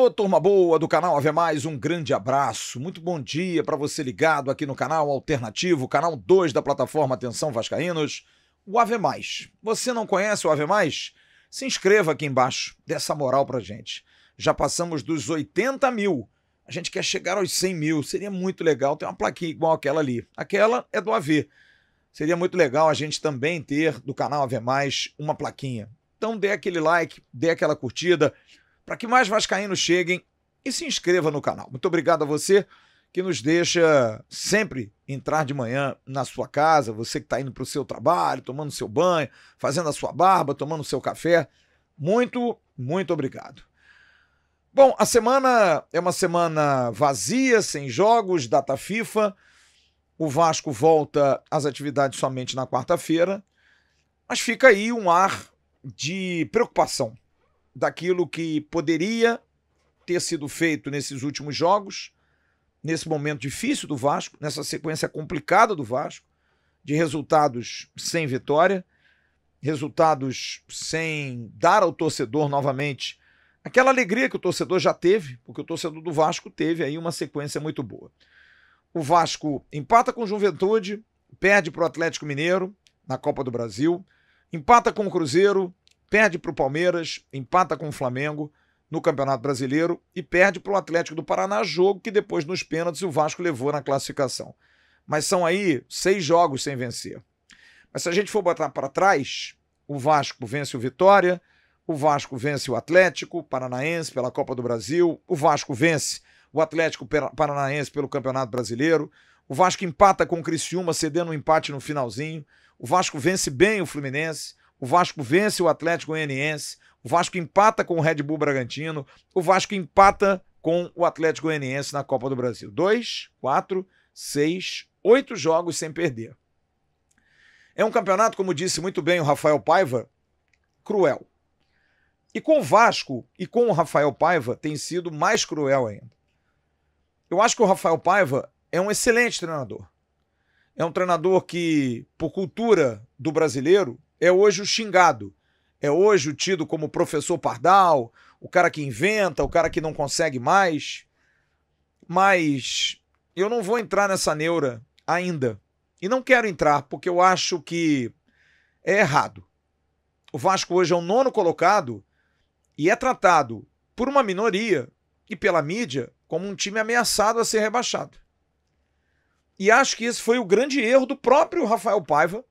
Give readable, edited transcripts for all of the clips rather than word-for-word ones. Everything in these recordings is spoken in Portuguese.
Alô, turma boa do canal Ave Mais, um grande abraço, muito bom dia para você ligado aqui no canal Alternativo, canal 2 da plataforma Atenção Vascaínos, o Ave Mais. Você não conhece o Ave Mais? Se inscreva aqui embaixo, dê essa moral pra gente. Já passamos dos 80 mil, a gente quer chegar aos 100 mil, seria muito legal ter uma plaquinha igual aquela ali. Aquela é do AV, seria muito legal a gente também ter do canal Ave Mais uma plaquinha. Então dê aquele like, dê aquela curtida, para que mais vascaínos cheguem e se inscreva no canal. Muito obrigado a você que nos deixa sempre entrar de manhã na sua casa, você que está indo para o seu trabalho, tomando seu banho, fazendo a sua barba, tomando seu café. Muito, muito obrigado. Bom, a semana é uma semana vazia, sem jogos, data FIFA. O Vasco volta às atividades somente na quarta-feira, mas fica aí um ar de preocupação daquilo que poderia ter sido feito nesses últimos jogos, nesse momento difícil do Vasco, nessa sequência complicada do Vasco, de resultados sem vitória, resultados sem dar ao torcedor novamente aquela alegria que o torcedor já teve, porque o torcedor do Vasco teve aí uma sequência muito boa. O Vasco empata com o Juventude, perde para o Atlético Mineiro na Copa do Brasil, empata com o Cruzeiro, perde para o Palmeiras, empata com o Flamengo no Campeonato Brasileiro e perde para o Atlético do Paraná, jogo que depois nos pênaltis o Vasco levou na classificação. Mas são aí 6 jogos sem vencer. Mas se a gente for botar para trás, o Vasco vence o Vitória, o Vasco vence o Atlético Paranaense pela Copa do Brasil, o Vasco vence o Atlético Paranaense pelo Campeonato Brasileiro, o Vasco empata com o Criciúma cedendo um empate no finalzinho, o Vasco vence bem o Fluminense, o Vasco vence o Atlético Goianiense, o Vasco empata com o Red Bull Bragantino, o Vasco empata com o Atlético Goianiense na Copa do Brasil. 2, 4, 6, 8 jogos sem perder. É um campeonato, como disse muito bem o Rafael Paiva, cruel. E com o Vasco e com o Rafael Paiva tem sido mais cruel ainda. Eu acho que o Rafael Paiva é um excelente treinador. É um treinador que, por cultura do brasileiro, é hoje o xingado, é hoje o tido como professor pardal, o cara que inventa, o cara que não consegue mais. Mas eu não vou entrar nessa neura ainda. E não quero entrar, porque eu acho que é errado. O Vasco hoje é o 9º colocado e é tratado por uma minoria e pela mídia como um time ameaçado a ser rebaixado. E acho que esse foi o grande erro do próprio Rafael Paiva,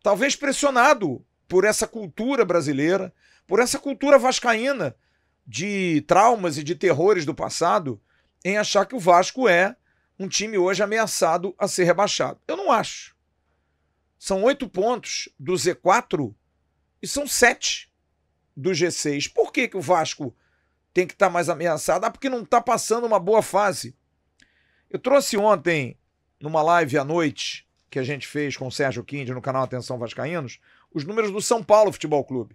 talvez pressionado por essa cultura brasileira, por essa cultura vascaína de traumas e de terrores do passado, em achar que o Vasco é um time hoje ameaçado a ser rebaixado. Eu não acho. São 8 pontos do Z4 e são 7 do G6. Por que o Vasco tem que estar mais ameaçado? Ah, porque não está passando uma boa fase. Eu trouxe ontem, numa live à noite, que a gente fez com o Sérgio Quinde no canal Atenção Vascaínos, os números do São Paulo Futebol Clube,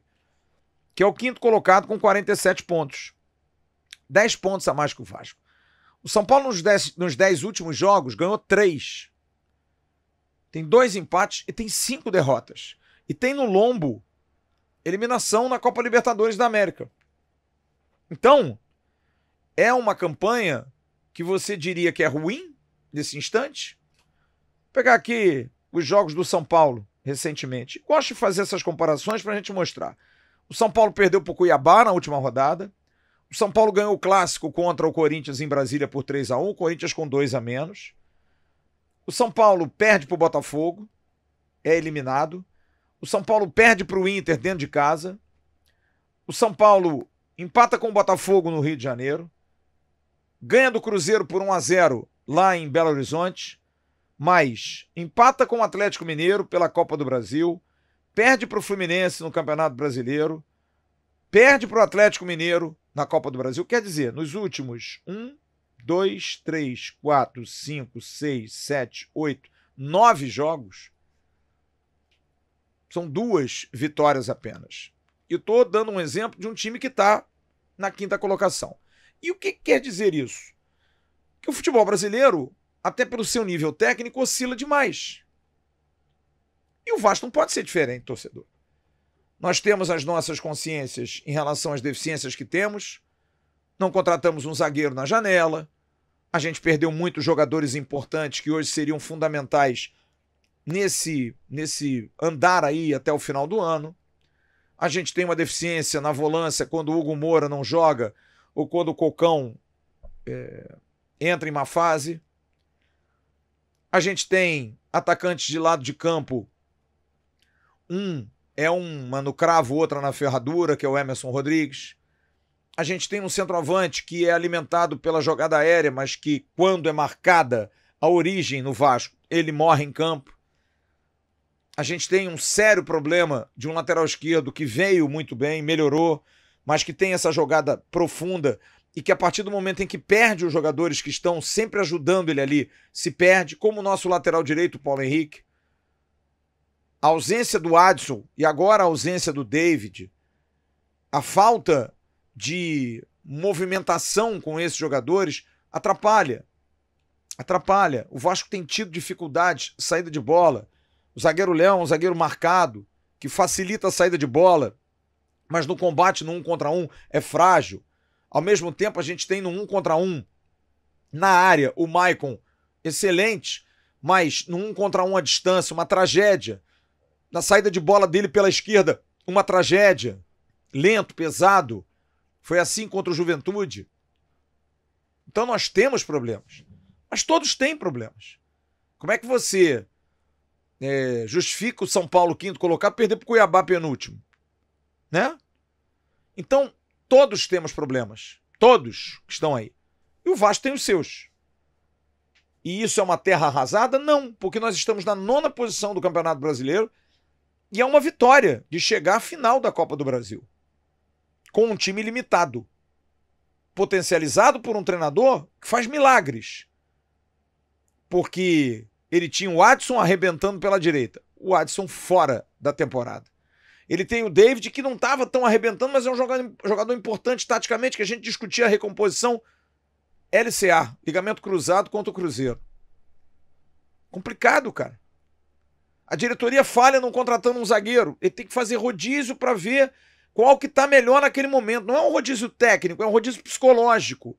que é o 5º colocado com 47 pontos. 10 pontos a mais que o Vasco. O São Paulo nos 10 últimos jogos ganhou 3. Tem 2 empates e tem 5 derrotas. E tem no lombo eliminação na Copa Libertadores da América. Então, é uma campanha que você diria que é ruim nesse instante? Vou pegar aqui os jogos do São Paulo recentemente. Gosto de fazer essas comparações para a gente mostrar. O São Paulo perdeu para o Cuiabá na última rodada. O São Paulo ganhou o clássico contra o Corinthians em Brasília por 3-1, o Corinthians com 2 a menos. O São Paulo perde para o Botafogo, é eliminado. O São Paulo perde para o Inter dentro de casa. O São Paulo empata com o Botafogo no Rio de Janeiro. Ganha do Cruzeiro por 1-0 lá em Belo Horizonte. Mas empata com o Atlético Mineiro pela Copa do Brasil. Perde para o Fluminense no Campeonato Brasileiro. Perde para o Atlético Mineiro na Copa do Brasil. Quer dizer, nos últimos 1, 2, 3, 4, 5, 6, 7, 8, 9 jogos, são 2 vitórias apenas. E estou dando um exemplo de um time que está na 5ª colocação. E o que quer dizer isso? Que o futebol brasileiro, até pelo seu nível técnico, oscila demais. E o Vasco não pode ser diferente, torcedor. Nós temos as nossas consciências em relação às deficiências que temos. não contratamos um zagueiro na janela, a gente perdeu muitos jogadores importantes que hoje seriam fundamentais nesse andar aí até o final do ano. A gente tem uma deficiência na volância quando o Hugo Moura não joga ou quando o Cocão entra em má fase. A gente tem atacantes de lado de campo. Uma no cravo, outra na ferradura, que é o Emerson Rodrigues. A gente tem um centroavante que é alimentado pela jogada aérea, mas que, quando é marcada a origem no Vasco, ele morre em campo. A gente tem um sério problema de um lateral esquerdo que veio muito bem, melhorou, mas que tem essa jogada profunda e que, a partir do momento em que perde os jogadores que estão sempre ajudando ele ali, se perde, como o nosso lateral direito, Paulo Henrique. A ausência do Adson e agora a ausência do David, a falta de movimentação com esses jogadores atrapalha. O Vasco tem tido dificuldades de saída de bola. O zagueiro Léo é um zagueiro marcado, que facilita a saída de bola, mas no combate no 1 contra 1 é frágil. Ao mesmo tempo, a gente tem no 1 contra 1 na área o Maicon excelente, mas no 1 contra 1 à distância, uma tragédia. Na saída de bola dele pela esquerda, uma tragédia. Lento, pesado. Foi assim contra o Juventude. Então nós temos problemas. Mas todos têm problemas. Como é que você justifica o São Paulo quinto colocado perder para o Cuiabá penúltimo? Né? Então, todos temos problemas. Todos que estão aí. E o Vasco tem os seus. E isso é uma terra arrasada? Não, porque nós estamos na 9ª posição do Campeonato Brasileiro e é uma vitória de chegar à final da Copa do Brasil. Com um time limitado. Potencializado por um treinador que faz milagres. Porque ele tinha o Adson arrebentando pela direita. O Adson fora da temporada. Ele tem o David, que não estava tão arrebentando, mas é um jogador importante taticamente, que a gente discutia a recomposição. LCA, ligamento cruzado contra o Cruzeiro. Complicado, cara. A diretoria falha não contratando um zagueiro. Ele tem que fazer rodízio para ver qual que tá melhor naquele momento. Não é um rodízio técnico, é um rodízio psicológico.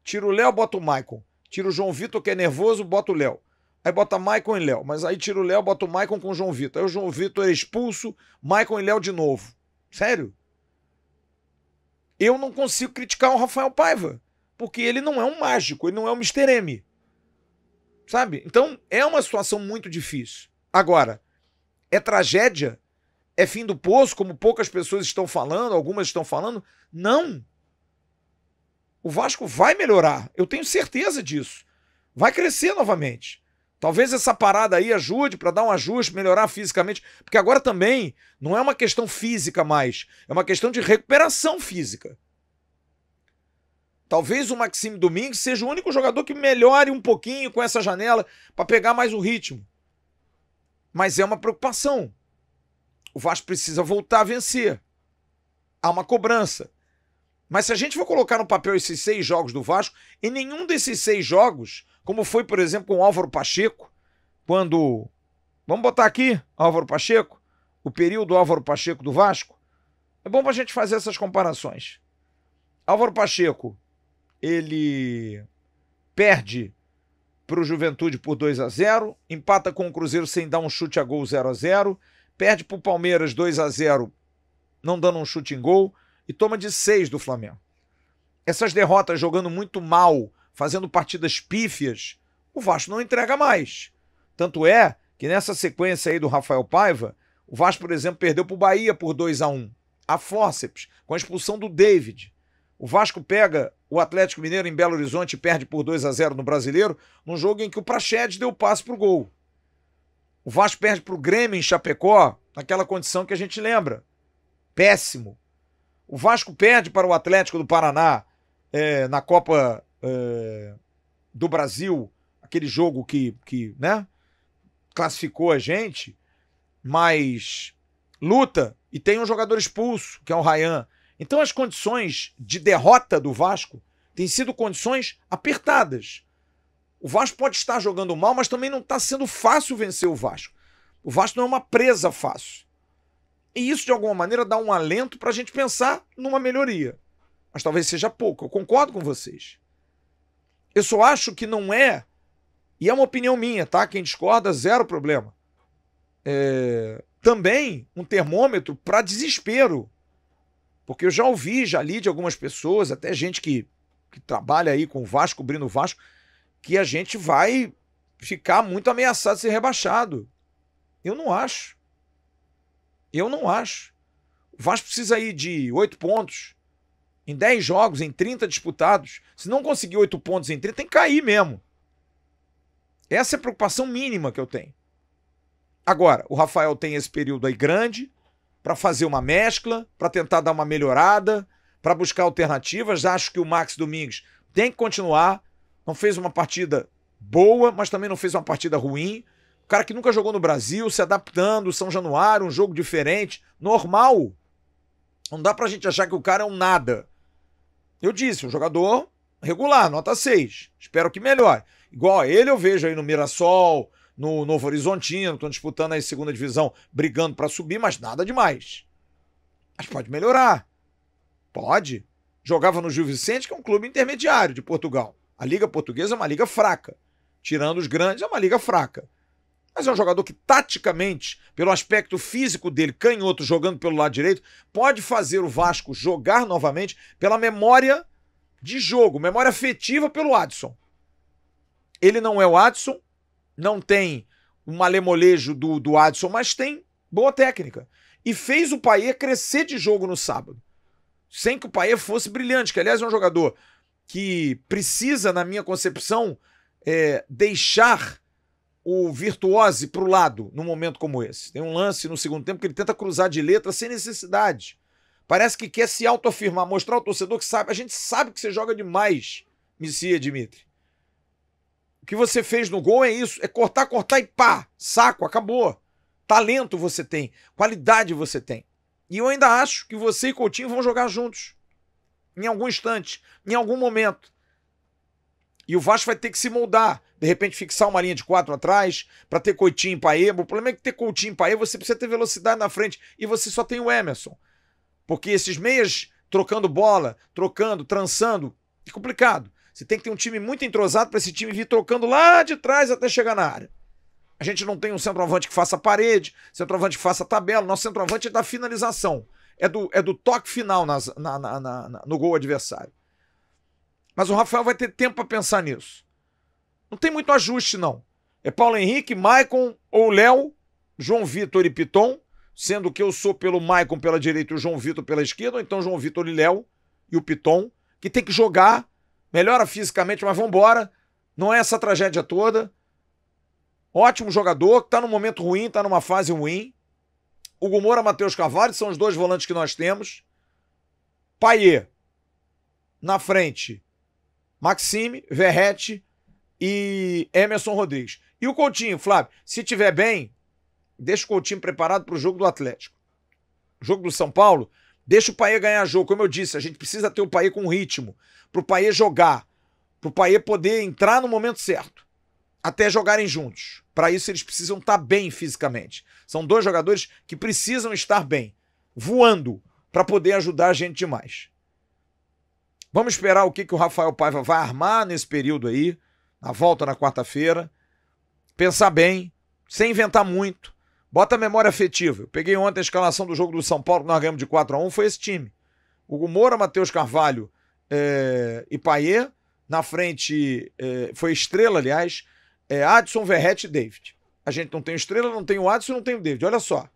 Tira o Léo, bota o Maicon. Tira o João Vitor, que é nervoso, bota o Léo. Aí bota Maicon e Léo. Mas aí tira o Léo, bota o Maicon com o João Vitor. Aí o João Vitor é expulso, Maicon e Léo de novo. Sério? Eu não consigo criticar o Rafael Paiva, porque ele não é um mágico, ele não é um Mr. M. Sabe? Então é uma situação muito difícil. Agora, é tragédia? É fim do poço, como poucas pessoas estão falando, algumas estão falando? Não. O Vasco vai melhorar, eu tenho certeza disso. Vai crescer novamente. Talvez essa parada aí ajude para dar um ajuste, melhorar fisicamente, porque agora também não é uma questão física mais, é uma questão de recuperação física. Talvez o Maxime Domingues seja o único jogador que melhore um pouquinho com essa janela para pegar mais o ritmo. Mas é uma preocupação. O Vasco precisa voltar a vencer. Há uma cobrança. Mas se a gente for colocar no papel esses 6 jogos do Vasco, em nenhum desses 6 jogos, como foi, por exemplo, com o Álvaro Pacheco, quando... Vamos botar aqui, Álvaro Pacheco, o período Álvaro Pacheco do Vasco. É bom para a gente fazer essas comparações. Álvaro Pacheco, ele perde para o Juventude por 2-0, empata com o Cruzeiro sem dar um chute a gol 0-0, perde para o Palmeiras 2-0, não dando um chute em gol, e toma de 6 do Flamengo. Essas derrotas jogando muito mal, fazendo partidas pífias, o Vasco não entrega mais. Tanto é que nessa sequência aí do Rafael Paiva, o Vasco, por exemplo, perdeu para o Bahia por 2-1, a fórceps, com a expulsão do David. O Vasco pega o Atlético Mineiro em Belo Horizonte e perde por 2-0 no Brasileiro, num jogo em que o Praxedes deu passe para o gol. O Vasco perde para o Grêmio em Chapecó, naquela condição que a gente lembra. Péssimo. O Vasco perde para o Atlético do Paraná na Copa do Brasil, aquele jogo que né, classificou a gente, mas luta e tem um jogador expulso, que é o Ryan. Então as condições de derrota do Vasco têm sido condições apertadas. O Vasco pode estar jogando mal, mas também não está sendo fácil vencer o Vasco. O Vasco não é uma presa fácil. E isso, de alguma maneira, dá um alento para a gente pensar numa melhoria. mas talvez seja pouco. Eu concordo com vocês. Eu só acho que não é, e é uma opinião minha, tá? Quem discorda, zero problema. Também um termômetro para desespero. Porque eu já ouvi, já li de algumas pessoas, até gente que trabalha aí com o Vasco, cobrindo o Vasco, que a gente vai ficar muito ameaçado de ser rebaixado. Eu não acho. Eu não acho. O Vasco precisa ir de 8 pontos em 10 jogos, em 30 disputados. Se não conseguir 8 pontos em 30, tem que cair mesmo. Essa é a preocupação mínima que eu tenho. Agora, o Rafael tem esse período aí grande para fazer uma mescla, para tentar dar uma melhorada, para buscar alternativas. Acho que o Max Domingues tem que continuar. Não fez uma partida boa, mas também não fez uma partida ruim. O cara que nunca jogou no Brasil, se adaptando, São Januário, um jogo diferente, normal. Não dá pra gente achar que o cara é um nada. Eu disse, um jogador regular, nota 6. Espero que melhore. Igual a ele eu vejo aí no Mirassol, no Novo Horizontino, estão disputando aí segunda divisão, brigando para subir, mas nada demais. Mas pode melhorar. Pode. Jogava no Gil Vicente, que é um clube intermediário de Portugal. A Liga Portuguesa é uma liga fraca. Tirando os grandes, é uma liga fraca. Mas é um jogador que, taticamente, pelo aspecto físico dele, canhoto, jogando pelo lado direito, pode fazer o Vasco jogar novamente pela memória de jogo, memória afetiva pelo Adson. Ele não é o Adson, não tem um malemolejo do Adson, mas tem boa técnica. E fez o Payet crescer de jogo no sábado. Sem que o Payet fosse brilhante, que aliás é um jogador que precisa, na minha concepção, deixar o virtuose para o lado num momento como esse. Tem um lance no segundo tempo que ele tenta cruzar de letra sem necessidade. Parece que quer se autoafirmar, mostrar ao torcedor que sabe. A gente sabe que você joga demais, Messia Dimitri. O que você fez no gol é isso, é cortar e pá, saco, acabou. Talento você tem, qualidade você tem. E eu ainda acho que você e Coutinho vão jogar juntos. Em algum instante, em algum momento. E o Vasco vai ter que se moldar. De repente fixar uma linha de 4 atrás, para ter Coutinho e Payet. O problema é que ter Coutinho e Payet, você precisa ter velocidade na frente. E você só tem o Emerson. Porque esses meias trocando bola, trançando, é complicado. Você tem que ter um time muito entrosado para esse time vir trocando lá de trás até chegar na área. A gente não tem um centroavante que faça parede, centroavante que faça tabela. Nosso centroavante é da finalização. É do toque final no gol adversário. Mas o Rafael vai ter tempo para pensar nisso. Não tem muito ajuste, não. É Paulo Henrique, Maicon ou Léo, João Vitor e Piton, sendo que eu sou pelo Maicon pela direita e o João Vitor pela esquerda, ou então João Vitor e Léo e o Piton, que tem que jogar, melhora fisicamente, mas vambora. Não é essa tragédia toda. Ótimo jogador, tá num momento ruim, tá numa fase ruim. Hugo Moura, Matheus Carvalho, são os 2 volantes que nós temos. Payet, na frente, Maxime, Verratti e Emerson Rodrigues. E o Coutinho, Flávio, se tiver bem, deixa o Coutinho preparado para o jogo do Atlético. O jogo do São Paulo, deixa o Payet ganhar jogo. Como eu disse, a gente precisa ter o Payet com ritmo, para o Payet jogar, para o Payet poder entrar no momento certo, até jogarem juntos. Para isso eles precisam estar bem fisicamente. São 2 jogadores que precisam estar bem, voando, para poder ajudar a gente demais. Vamos esperar o que o Rafael Paiva vai armar nesse período aí, na volta na quarta-feira. Pensar bem, sem inventar muito. Bota a memória afetiva. Eu peguei ontem a escalação do jogo do São Paulo, que nós ganhamos de 4-1, foi esse time. Hugo Moura, Matheus Carvalho e Payet. Na frente foi Estrela, aliás. Adson, Verratti e David. A gente não tem o Estrela, não tem o Adson, não tem o David. Olha só.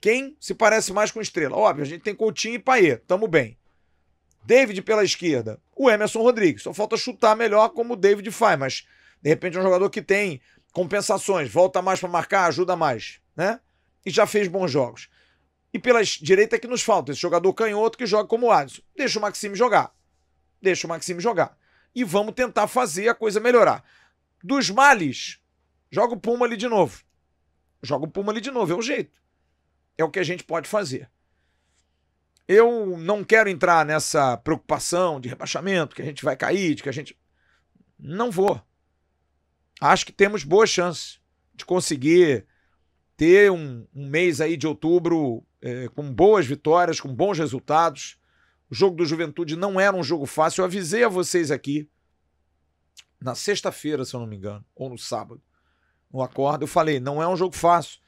Quem se parece mais com Estrela? Óbvio, a gente tem Coutinho e Payet. Tamo bem. David pela esquerda. O Emerson Rodrigues. Só falta chutar melhor como o David faz, mas de repente é um jogador que tem compensações, volta mais para marcar, ajuda mais, né? E já fez bons jogos. E pela direita é que nos falta esse jogador canhoto que joga como o Adson. Deixa o Maxime jogar. Deixa o Maxime jogar. E vamos tentar fazer a coisa melhorar. Dos males, joga o Puma ali de novo. Joga o Puma ali de novo, é o jeito. É o que a gente pode fazer. Eu não quero entrar nessa preocupação de rebaixamento, que a gente vai cair, de que a gente... Não vou. Acho que temos boas chances de conseguir ter um mês aí de outubro com boas vitórias, com bons resultados. O jogo do Juventude não era um jogo fácil. Eu avisei a vocês aqui, na sexta-feira, se eu não me engano, ou no sábado, no Acorda, eu falei, não é um jogo fácil.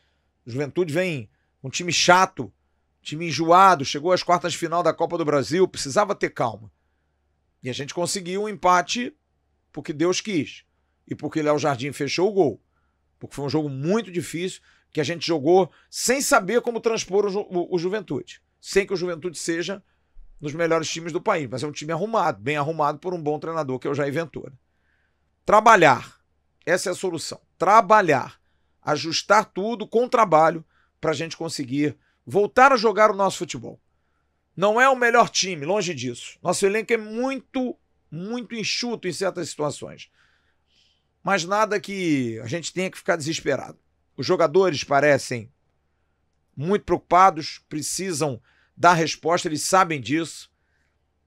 O Juventude vem um time chato, time enjoado, chegou às quartas de final da Copa do Brasil, precisava ter calma. E a gente conseguiu um empate porque Deus quis. E porque Léo Jardim fechou o gol. Porque foi um jogo muito difícil, que a gente jogou sem saber como transpor o Juventude. Sem que o Juventude seja dos melhores times do país. Mas é um time arrumado, bem arrumado por um bom treinador, que é o Jair Ventura. Trabalhar. Essa é a solução. Trabalhar. Ajustar tudo com trabalho para a gente conseguir voltar a jogar o nosso futebol. Não é o melhor time, longe disso. Nosso elenco é muito enxuto em certas situações. Mas nada que a gente tenha que ficar desesperado. Os jogadores parecem muito preocupados, precisam dar resposta, eles sabem disso.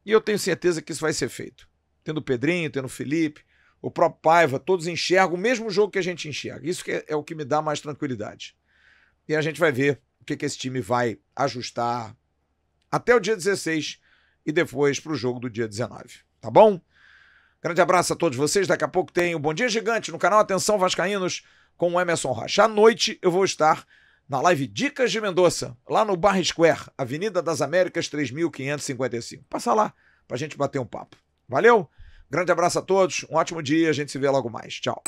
E eu tenho certeza que isso vai ser feito. Tendo o Pedrinho, tendo o Felipe, o próprio Paiva, todos enxergam o mesmo jogo que a gente enxerga. Isso que é o que me dá mais tranquilidade. E a gente vai ver o que esse time vai ajustar até o dia 16 e depois para o jogo do dia 19. Tá bom? Grande abraço a todos vocês. Daqui a pouco tem o Bom Dia Gigante no canal Atenção Vascaínos com o Emerson Rocha. À noite eu vou estar na live Dicas de Mendoza, lá no Bar Square, Avenida das Américas, 3555. Passa lá pra gente bater um papo. Valeu? Grande abraço a todos, um ótimo dia, a gente se vê logo mais. Tchau.